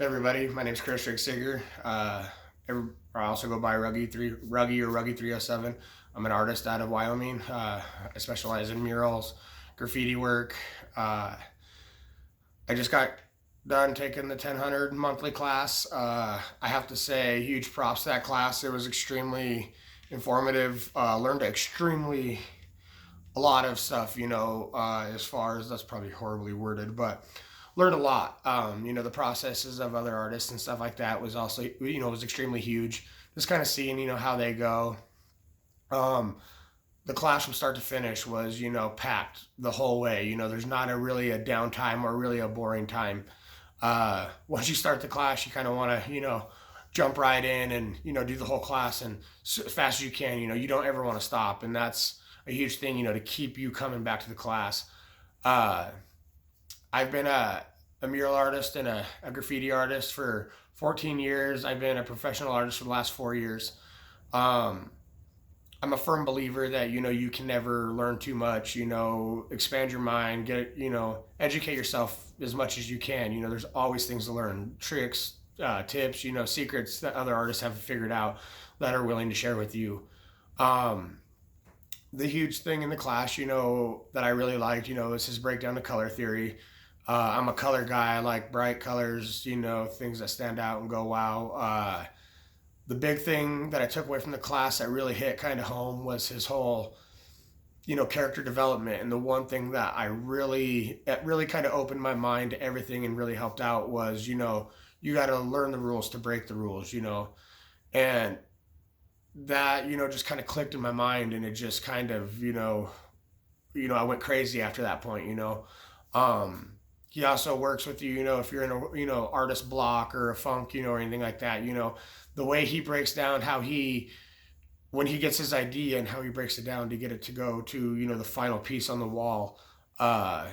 Hey everybody, my name is Chris Rickseger. I also go by Ruggy or Ruggy 307. I'm an artist out of Wyoming. I specialize in murals, graffiti work. Uh, I just got done taking the 1000 monthly class. I have to say, huge props to that class. It was extremely informative. Learned extremely a lot of stuff, as far as that's probably horribly worded, but learned a lot. The processes of other artists and stuff like that was also, was extremely huge. Just kind of seeing, how they go. Um, the class from start to finish was, packed the whole way. There's not really a downtime or really a boring time. Once you start the class, you kind of want to, jump right in and, do the whole class and as fast as you can. You don't ever want to stop. And that's a huge thing, to keep you coming back to the class. Uh, I've been a mural artist and a graffiti artist for 14 years. I've been a professional artist for the last 4 years. Um, I'm a firm believer that you can never learn too much. Expand your mind, educate yourself as much as you can. There's always things to learn, tricks, tips, secrets that other artists haven't figured out that are willing to share with you. Um, the huge thing in the class, that I really liked, is his breakdown to color theory. I'm a color guy. I like bright colors, things that stand out and go wow. The big thing that I took away from the class that really hit kind of home was his whole, character development. And the one thing that it really kind of opened my mind to everything and really helped out was, you got to learn the rules to break the rules, and that, just kind of clicked in my mind and it just kind of, I went crazy after that point, Um, he also works with you, if you're in a, artist block or a funk, or anything like that, the way he breaks down when he gets his idea and how he breaks it down to get it to go to, the final piece on the wall, uh,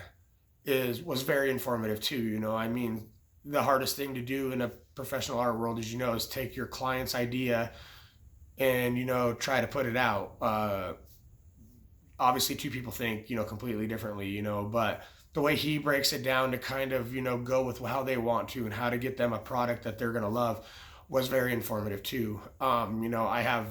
was very informative too. I mean, the hardest thing to do in a professional art world, as is take your client's idea and, try to put it out. Obviously two people think, completely differently, but the way he breaks it down to kind of, go with how they want to and how to get them a product that they're going to love was very informative too. I have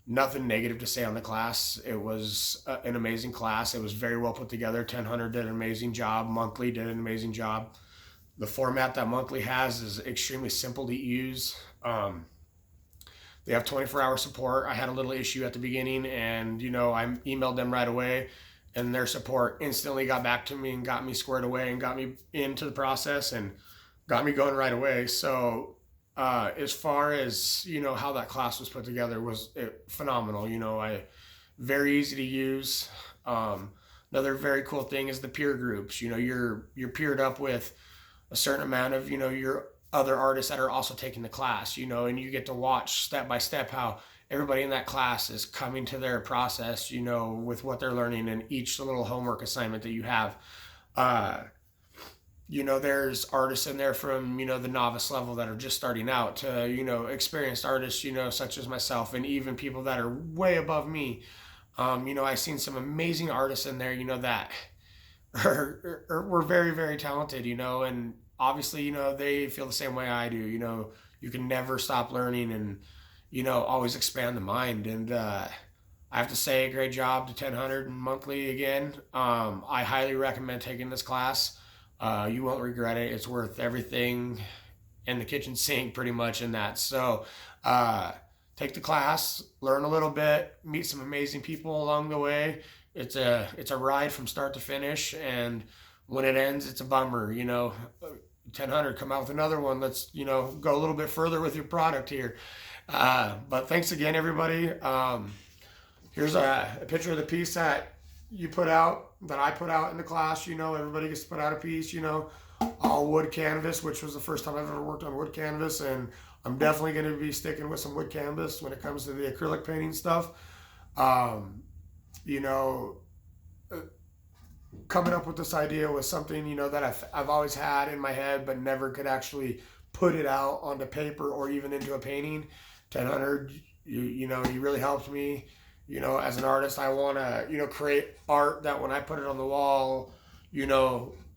nothing negative to say on the class. It was an amazing class. It was very well put together. 1000 did an amazing job. Monthly did an amazing job. The format that Monthly has is extremely simple to use. They have 24-hour support. I had a little issue at the beginning, and I emailed them right away, and their support instantly got back to me and got me squared away and got me into the process and got me going right away. So, as far as how that class was put together, was phenomenal. I very easy to use. Another very cool thing is the peer groups. You're peered up with a certain amount of your other artists that are also taking the class, and you get to watch step by step how everybody in that class is coming to their process, with what they're learning and each little homework assignment that you have. Uh, there's artists in there from, the novice level that are just starting out to, experienced artists, such as myself, and even people that are way above me. I've seen some amazing artists in there, that were very, very talented, and obviously, they feel the same way I do. You can never stop learning and, always expand the mind. And I have to say, great job to 1000 monthly again. I highly recommend taking this class. You won't regret it. It's worth everything in the kitchen sink, pretty much, in that. So, take the class, learn a little bit, meet some amazing people along the way. It's a ride from start to finish, and when it ends, it's a bummer. 1000, come out with another one. Let's go a little bit further with your product here. But thanks again, everybody. Here's a picture of the piece that I put out in the class. Everybody gets to put out a piece. All wood canvas, which was the first time I've ever worked on wood canvas, and I'm definitely going to be sticking with some wood canvas when it comes to the acrylic painting stuff. Um, you know, uh, Coming up with this idea was something that I've always had in my head, but never could actually put it out onto paper or even into a painting. 1000, you really helped me. As an artist, I want to create art that when I put it on the wall,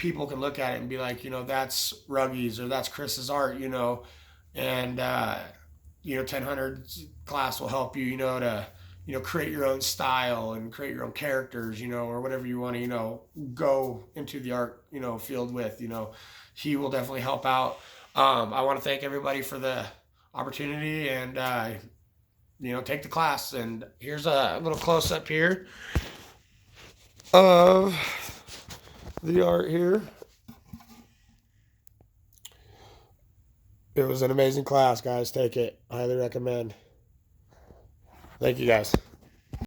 people can look at it and be like, that's Ruggies or that's Chris's art, and 1000 class will help you, to create your own style and create your own characters, or whatever you want to, go into the art, field with, he will definitely help out. I want to thank everybody for the opportunity and, take the class. And here's a little close up here of the art here. It was an amazing class, guys. Take it. Highly recommend. Thank you, guys.